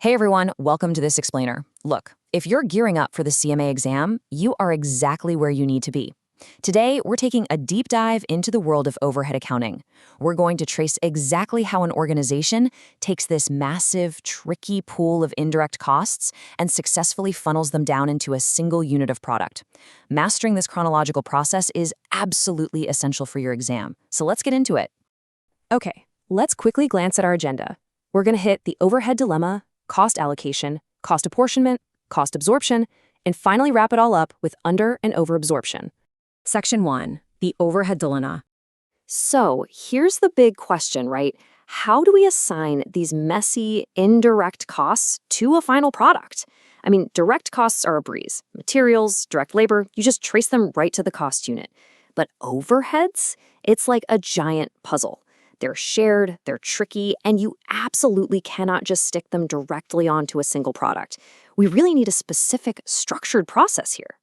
Hey everyone, welcome to this explainer. Look, if you're gearing up for the CMA exam, you are exactly where you need to be. Today, we're taking a deep dive into the world of overhead accounting. We're going to trace exactly how an organization takes this massive, tricky pool of indirect costs and successfully funnels them down into a single unit of product. Mastering this chronological process is absolutely essential for your exam. So let's get into it. Okay, let's quickly glance at our agenda. We're going to hit the overhead dilemma, cost allocation, cost apportionment, cost absorption, and finally wrap it all up with under and over absorption. Section 1, the overhead dilemma. So here's the big question, right? How do we assign these messy, indirect costs to a final product? I mean, direct costs are a breeze. Materials, direct labor, you just trace them right to the cost unit. But overheads? It's like a giant puzzle. They're shared, they're tricky, and you absolutely cannot just stick them directly onto a single product. We really need a specific, structured process here.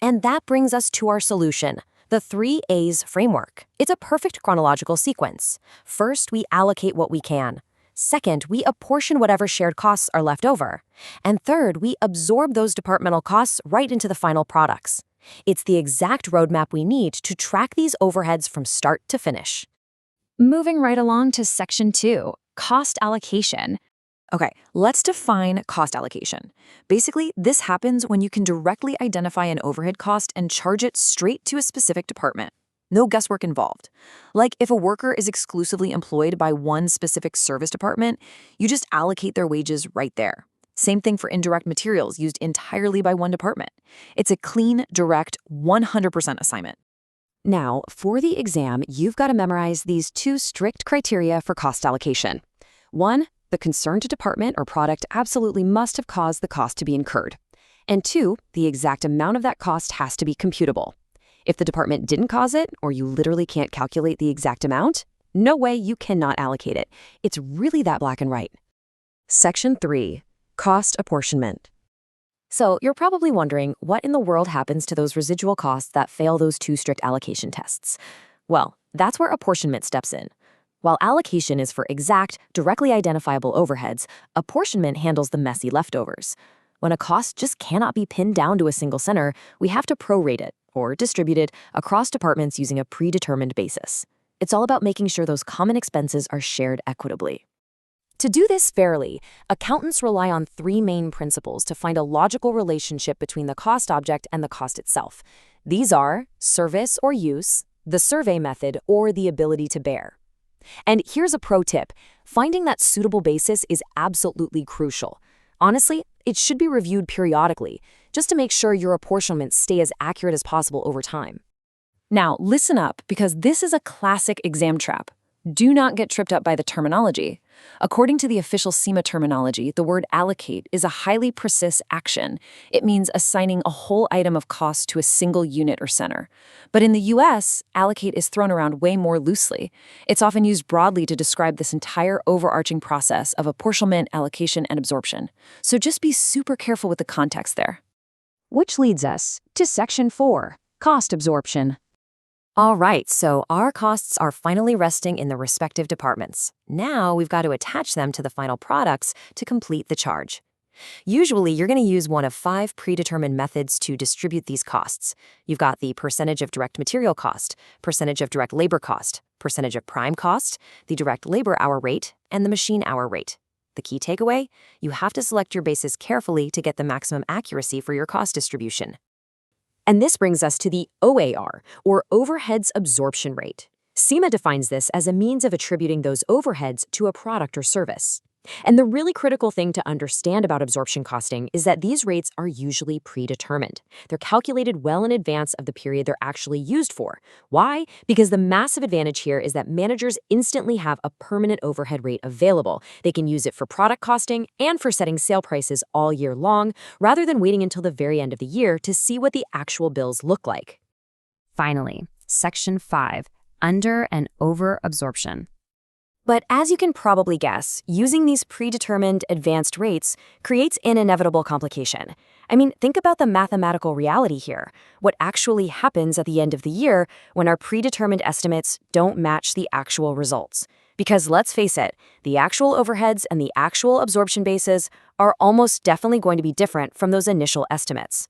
And that brings us to our solution, the 3 A's framework. It's a perfect chronological sequence. First, we allocate what we can. Second, we apportion whatever shared costs are left over. And third, we absorb those departmental costs right into the final products. It's the exact roadmap we need to track these overheads from start to finish. Moving right along to Section 2, cost allocation. Okay, let's define cost allocation. Basically, this happens when you can directly identify an overhead cost and charge it straight to a specific department. No guesswork involved. Like if a worker is exclusively employed by one specific service department, you just allocate their wages right there. Same thing for indirect materials used entirely by one department. It's a clean, direct, 100% assignment. Now, for the exam, you've got to memorize these 2 strict criteria for cost allocation. 1, the concerned department or product absolutely must have caused the cost to be incurred. And 2, the exact amount of that cost has to be computable. If the department didn't cause it, or you literally can't calculate the exact amount, no way, you cannot allocate it. It's really that black and white. Section 3, cost apportionment. So you're probably wondering what in the world happens to those residual costs that fail those 2 strict allocation tests. Well, that's where apportionment steps in. While allocation is for exact, directly identifiable overheads, apportionment handles the messy leftovers. When a cost just cannot be pinned down to a single center, we have to prorate it, or distribute it, across departments using a predetermined basis. It's all about making sure those common expenses are shared equitably. To do this fairly, accountants rely on 3 main principles to find a logical relationship between the cost object and the cost itself. These are service or use, the survey method, or the ability to bear. And here's a pro tip. Finding that suitable basis is absolutely crucial. Honestly, it should be reviewed periodically, just to make sure your apportionments stay as accurate as possible over time. Now, listen up, because this is a classic exam trap. Do not get tripped up by the terminology. According to the official CMA terminology, the word allocate is a highly precise action. It means assigning a whole item of cost to a single unit or center. But in the US, allocate is thrown around way more loosely. It's often used broadly to describe this entire overarching process of apportionment, allocation, and absorption. So just be super careful with the context there. Which leads us to Section 4, cost absorption. All right, so our costs are finally resting in the respective departments. Now we've got to attach them to the final products to complete the charge. Usually, you're going to use one of 5 predetermined methods to distribute these costs. You've got the percentage of direct material cost, percentage of direct labor cost, percentage of prime cost, the direct labor hour rate, and the machine hour rate. The key takeaway? You have to select your basis carefully to get the maximum accuracy for your cost distribution. And this brings us to the OAR, or overheads absorption rate. CMA defines this as a means of attributing those overheads to a product or service. And the really critical thing to understand about absorption costing is that these rates are usually predetermined. They're calculated well in advance of the period they're actually used for. Why? Because the massive advantage here is that managers instantly have a permanent overhead rate available. They can use it for product costing and for setting sale prices all year long, rather than waiting until the very end of the year to see what the actual bills look like. Finally, Section 5, under and over absorption. But as you can probably guess, using these predetermined advanced rates creates an inevitable complication. I mean, think about the mathematical reality here. What actually happens at the end of the year when our predetermined estimates don't match the actual results? Because let's face it, the actual overheads and the actual absorption bases are almost definitely going to be different from those initial estimates.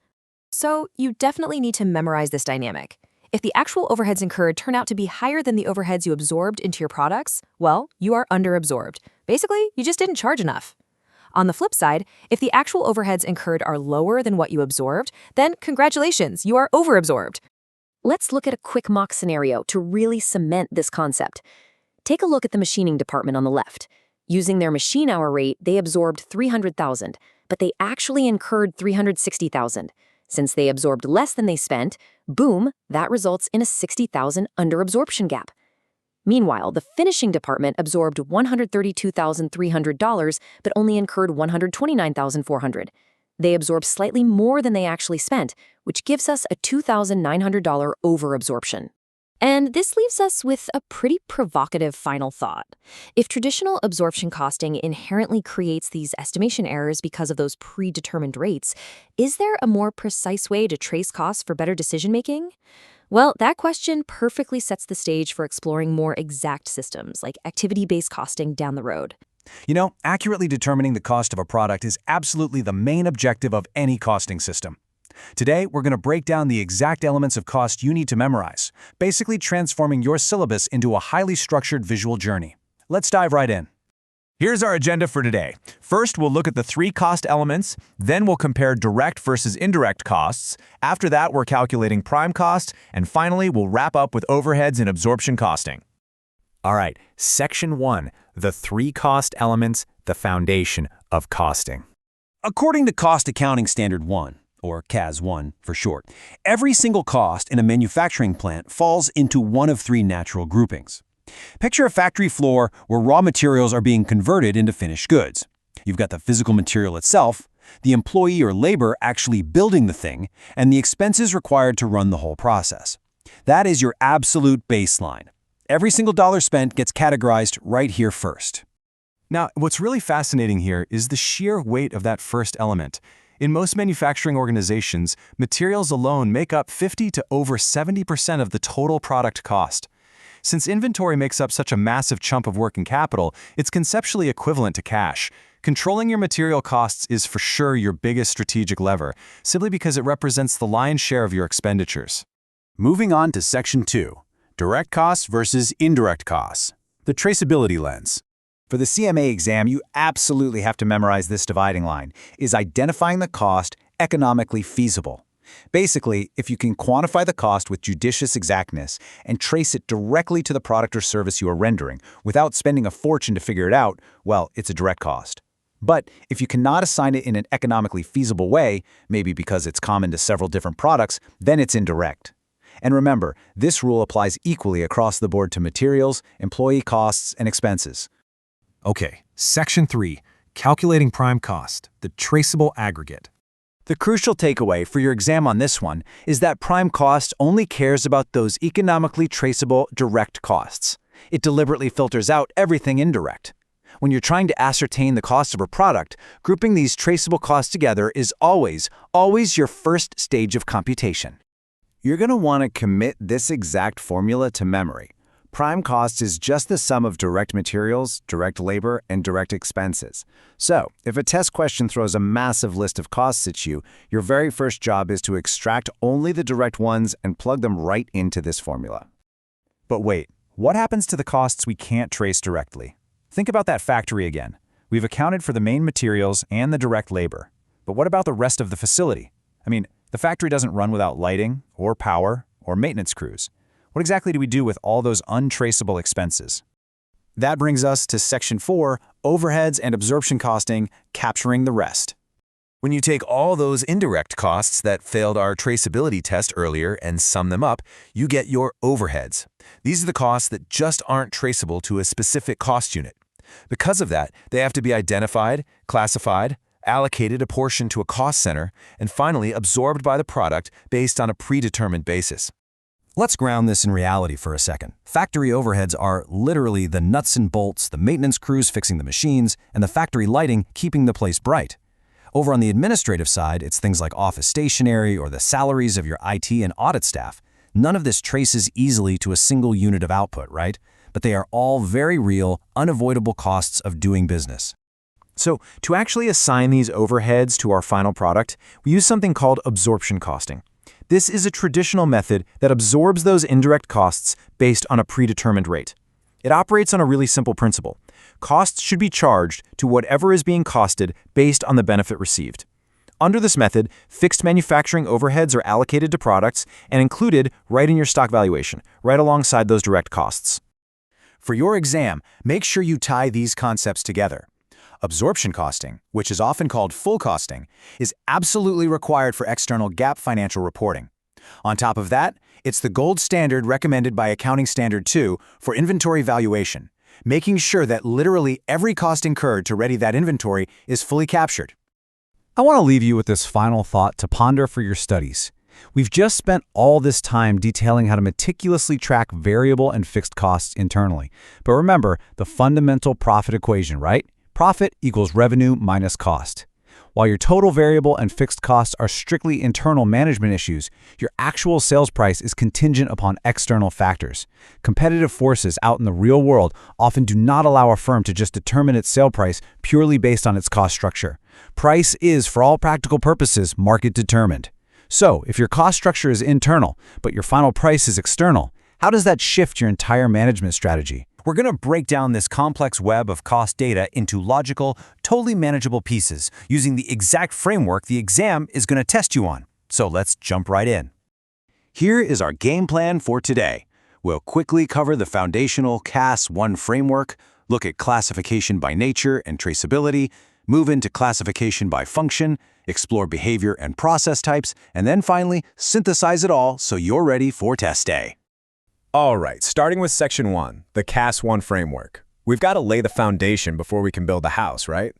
So you definitely need to memorize this dynamic. If the actual overheads incurred turn out to be higher than the overheads you absorbed into your products, well, you are underabsorbed. Basically, you just didn't charge enough. On the flip side, if the actual overheads incurred are lower than what you absorbed, then congratulations, you are overabsorbed. Let's look at a quick mock scenario to really cement this concept. Take a look at the machining department on the left. Using their machine hour rate, they absorbed 300,000, but they actually incurred 360,000. Since they absorbed less than they spent, boom, that results in a 60,000 underabsorption gap. Meanwhile, the finishing department absorbed $132,300 but only incurred $129,400. They absorbed slightly more than they actually spent, which gives us a $2,900 overabsorption. And this leaves us with a pretty provocative final thought. If traditional absorption costing inherently creates these estimation errors because of those predetermined rates, is there a more precise way to trace costs for better decision-making? Well, that question perfectly sets the stage for exploring more exact systems like activity-based costing down the road. You know, accurately determining the cost of a product is absolutely the main objective of any costing system. Today, we're going to break down the exact elements of cost you need to memorize, basically transforming your syllabus into a highly structured visual journey. Let's dive right in. Here's our agenda for today. First, we'll look at the 3 cost elements, then we'll compare direct versus indirect costs. After that, we're calculating prime cost, and finally, we'll wrap up with overheads and absorption costing. All right, Section 1, the 3 cost elements, the foundation of costing. According to Cost Accounting Standard 1, or CAS 1 for short, every single cost in a manufacturing plant falls into one of 3 natural groupings. Picture a factory floor where raw materials are being converted into finished goods. You've got the physical material itself, the employee or labor actually building the thing, and the expenses required to run the whole process. That is your absolute baseline. Every single dollar spent gets categorized right here first. Now, what's really fascinating here is the sheer weight of that first element. In most manufacturing organizations, materials alone make up 50 to over 70% of the total product cost. Since inventory makes up such a massive chunk of working capital, it's conceptually equivalent to cash. Controlling your material costs is for sure your biggest strategic lever, simply because it represents the lion's share of your expenditures. Moving on to Section 2, direct costs versus indirect costs, the traceability lens. For the CMA exam, you absolutely have to memorize this dividing line, is identifying the cost economically feasible. Basically, if you can quantify the cost with judicious exactness and trace it directly to the product or service you are rendering without spending a fortune to figure it out, well, it's a direct cost. But if you cannot assign it in an economically feasible way, maybe because it's common to several different products, then it's indirect. And remember, this rule applies equally across the board to materials, employee costs, and expenses. Okay, Section 3, calculating prime cost, the traceable aggregate. The crucial takeaway for your exam on this one is that prime cost only cares about those economically traceable direct costs. It deliberately filters out everything indirect. When you're trying to ascertain the cost of a product, grouping these traceable costs together is always your first stage of computation. You're going to want to commit this exact formula to memory. Prime cost is just the sum of direct materials, direct labor, and direct expenses. So, if a test question throws a massive list of costs at you, your very first job is to extract only the direct ones and plug them right into this formula. But wait, what happens to the costs we can't trace directly? Think about that factory again. We've accounted for the main materials and the direct labor. But what about the rest of the facility? I mean, the factory doesn't run without lighting, or power, or maintenance crews. What exactly do we do with all those untraceable expenses? That brings us to Section 4, overheads and absorption costing, capturing the rest. When you take all those indirect costs that failed our traceability test earlier and sum them up, you get your overheads. These are the costs that just aren't traceable to a specific cost unit. Because of that, they have to be identified, classified, allocated, apportioned to a cost center, and finally absorbed by the product based on a predetermined basis. Let's ground this in reality for a second. Factory overheads are literally the nuts and bolts, the maintenance crews fixing the machines, and the factory lighting keeping the place bright. Over on the administrative side, it's things like office stationery or the salaries of your IT and audit staff. None of this traces easily to a single unit of output, right? but they are all very real, unavoidable costs of doing business. So, to actually assign these overheads to our final product, we use something called absorption costing. This is a traditional method that absorbs those indirect costs based on a predetermined rate. It operates on a really simple principle. Costs should be charged to whatever is being costed based on the benefit received. Under this method, fixed manufacturing overheads are allocated to products and included right in your stock valuation, right alongside those direct costs. For your exam, make sure you tie these concepts together. Absorption costing, which is often called full costing, is absolutely required for external GAAP financial reporting. On top of that, it's the gold standard recommended by Accounting Standard 2 for inventory valuation, making sure that literally every cost incurred to ready that inventory is fully captured. I want to leave you with this final thought to ponder for your studies. We've just spent all this time detailing how to meticulously track variable and fixed costs internally. But remember the fundamental profit equation, right? Profit equals revenue minus cost. While your total variable and fixed costs are strictly internal management issues, your actual sales price is contingent upon external factors. Competitive forces out in the real world often do not allow a firm to just determine its sale price purely based on its cost structure. Price is, for all practical purposes, market determined. So, if your cost structure is internal, but your final price is external, how does that shift your entire management strategy? We're going to break down this complex web of cost data into logical, totally manageable pieces using the exact framework the exam is going to test you on. So let's jump right in. Here is our game plan for today. We'll quickly cover the foundational CAS-1 framework, look at classification by nature and traceability, move into classification by function, explore behavior and process types, and then finally synthesize it all so you're ready for test day. All right, starting with Section 1, the CAS-1 framework. We've got to lay the foundation before we can build the house, right?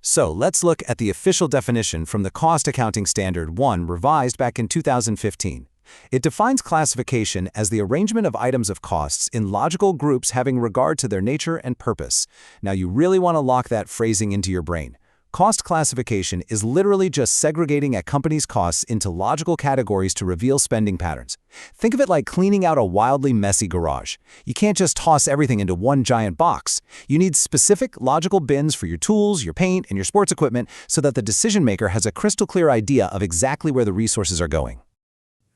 So let's look at the official definition from the Cost Accounting Standard 1 revised back in 2015. It defines classification as the arrangement of items of costs in logical groups having regard to their nature and purpose. Now you really want to lock that phrasing into your brain. Cost classification is literally just segregating a company's costs into logical categories to reveal spending patterns. Think of it like cleaning out a wildly messy garage. You can't just toss everything into one giant box. You need specific logical bins for your tools, your paint, and your sports equipment so that the decision maker has a crystal clear idea of exactly where the resources are going.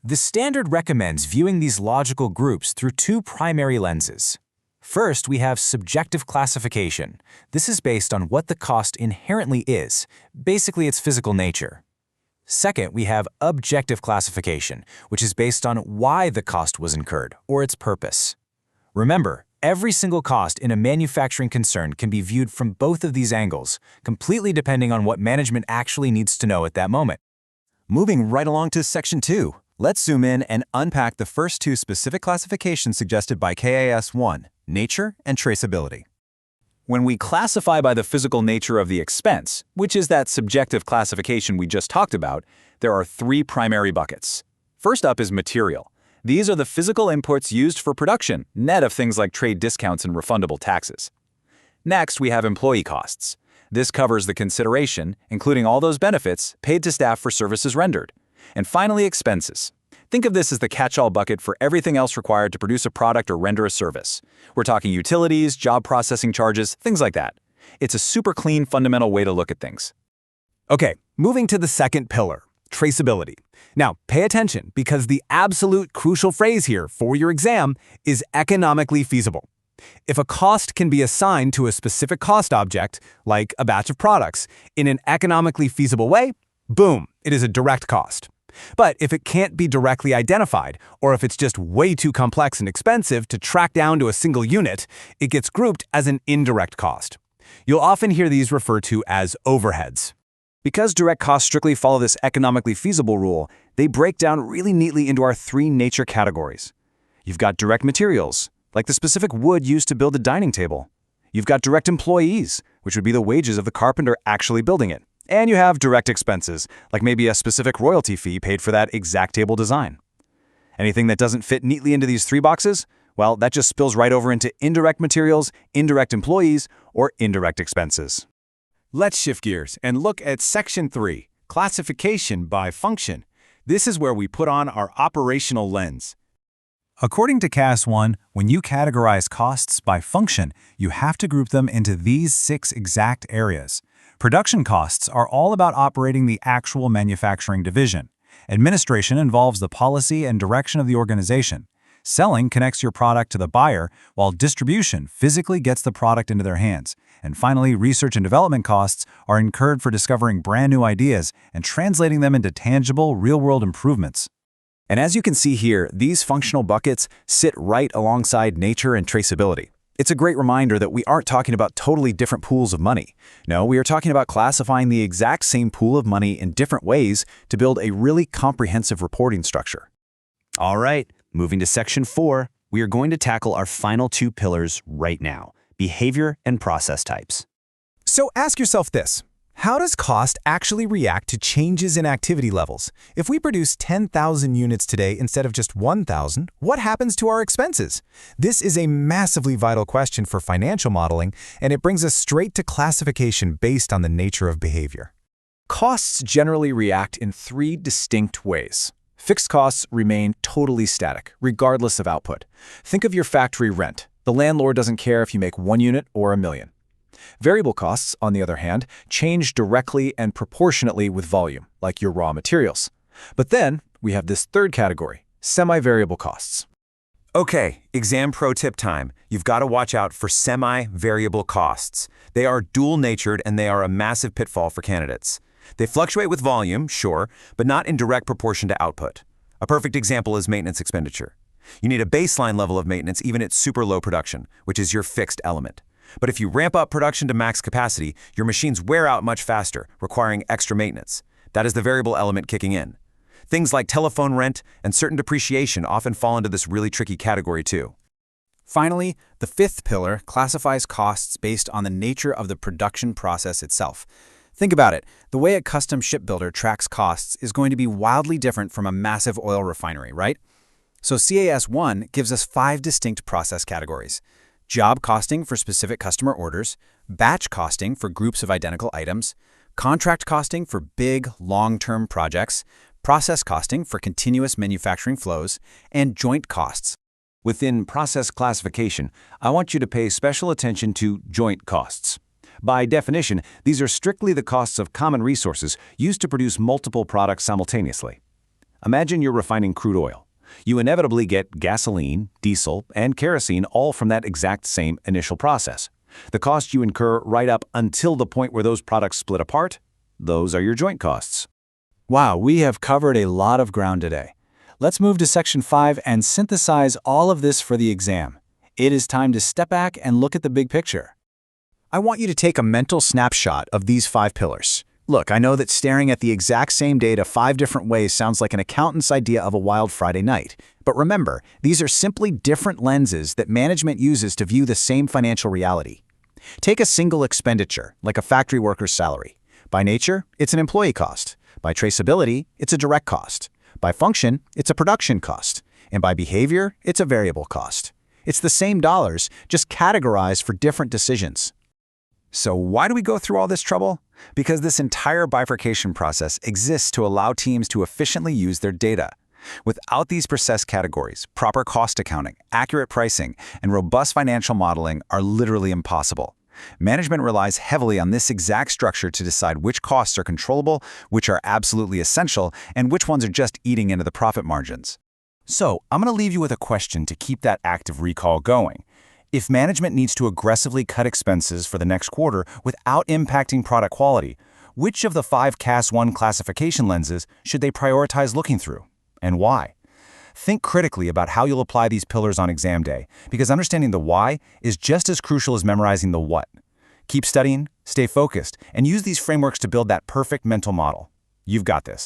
The standard recommends viewing these logical groups through two primary lenses. First, we have subjective classification. This is based on what the cost inherently is, basically its physical nature. Second, we have objective classification, which is based on why the cost was incurred, or its purpose. Remember, every single cost in a manufacturing concern can be viewed from both of these angles, completely depending on what management actually needs to know at that moment. Moving right along to Section 2. Let's zoom in and unpack the first two specific classifications suggested by KAS-1, nature and traceability. When we classify by the physical nature of the expense, which is that subjective classification we just talked about, there are three primary buckets. First up is material. These are the physical inputs used for production, net of things like trade discounts and refundable taxes. Next, we have employee costs. This covers the consideration, including all those benefits, paid to staff for services rendered. And finally, expenses. Think of this as the catch-all bucket for everything else required to produce a product or render a service. We're talking utilities, job processing charges, things like that. It's a super clean, fundamental way to look at things. Okay, moving to the second pillar, traceability. Now, pay attention because the absolute crucial phrase here for your exam is economically feasible. If a cost can be assigned to a specific cost object, like a batch of products, in an economically feasible way, boom, it is a direct cost. But if it can't be directly identified, or if it's just way too complex and expensive to track down to a single unit, it gets grouped as an indirect cost. You'll often hear these referred to as overheads. Because direct costs strictly follow this economically feasible rule, they break down really neatly into our three nature categories. You've got direct materials, like the specific wood used to build a dining table. You've got direct employees, which would be the wages of the carpenter actually building it. And you have direct expenses, like maybe a specific royalty fee paid for that exact table design. Anything that doesn't fit neatly into these three boxes, well, that just spills right over into indirect materials, indirect employees, or indirect expenses. Let's shift gears and look at Section 3, classification by function. This is where we put on our operational lens. According to CAS 1, when you categorize costs by function, you have to group them into these 6 exact areas. Production costs are all about operating the actual manufacturing division. Administration involves the policy and direction of the organization. Selling connects your product to the buyer, while distribution physically gets the product into their hands. And finally, research and development costs are incurred for discovering brand new ideas and translating them into tangible, real-world improvements. And as you can see here, these functional buckets sit right alongside nature and traceability. It's a great reminder that we aren't talking about totally different pools of money. No, we are talking about classifying the exact same pool of money in different ways to build a really comprehensive reporting structure. All right, moving to section 4, we are going to tackle our final 2 pillars right now: behavior and process types. So ask yourself this. How does cost actually react to changes in activity levels? If we produce 10,000 units today instead of just 1,000, what happens to our expenses? This is a massively vital question for financial modeling, and it brings us straight to classification based on the nature of behavior. Costs generally react in 3 distinct ways. Fixed costs remain totally static, regardless of output. Think of your factory rent. The landlord doesn't care if you make 1 unit or 1 million. Variable costs, on the other hand, change directly and proportionately with volume, like your raw materials. But then we have this third category, semi-variable costs. Okay, exam pro tip time. You've got to watch out for semi-variable costs. They are dual-natured and they are a massive pitfall for candidates. They fluctuate with volume, sure, but not in direct proportion to output. A perfect example is maintenance expenditure. You need a baseline level of maintenance even at super low production, which is your fixed element. But if you ramp up production to max capacity, your machines wear out much faster, requiring extra maintenance. That is the variable element kicking in. Things like telephone rent and certain depreciation often fall into this really tricky category too. Finally, the 5th pillar classifies costs based on the nature of the production process itself. Think about it. The way a custom shipbuilder tracks costs is going to be wildly different from a massive oil refinery, right? So CAS 1 gives us 5 distinct process categories: job costing for specific customer orders, batch costing for groups of identical items, contract costing for big, long-term projects, process costing for continuous manufacturing flows, and joint costs. Within process classification, I want you to pay special attention to joint costs. By definition, these are strictly the costs of common resources used to produce multiple products simultaneously. Imagine you're refining crude oil. You inevitably get gasoline, diesel, and kerosene all from that exact same initial process. The costs you incur right up until the point where those products split apart, those are your joint costs. Wow, we have covered a lot of ground today. Let's move to section 5 and synthesize all of this for the exam. It is time to step back and look at the big picture. I want you to take a mental snapshot of these 5 pillars. Look, I know that staring at the exact same data 5 different ways sounds like an accountant's idea of a wild Friday night. But remember, these are simply different lenses that management uses to view the same financial reality. Take a single expenditure, like a factory worker's salary. By nature, it's an employee cost. By traceability, it's a direct cost. By function, it's a production cost. And by behavior, it's a variable cost. It's the same dollars, just categorized for different decisions. So why do we go through all this trouble? Because this entire bifurcation process exists to allow teams to efficiently use their data. Without these process categories, proper cost accounting, accurate pricing, and robust financial modeling are literally impossible. Management relies heavily on this exact structure to decide which costs are controllable, which are absolutely essential, and which ones are just eating into the profit margins. So, I'm going to leave you with a question to keep that active recall going. If management needs to aggressively cut expenses for the next quarter without impacting product quality, which of the 5 CAS 1 classification lenses should they prioritize looking through, and why? Think critically about how you'll apply these pillars on exam day, because understanding the why is just as crucial as memorizing the what. Keep studying, stay focused, and use these frameworks to build that perfect mental model. You've got this.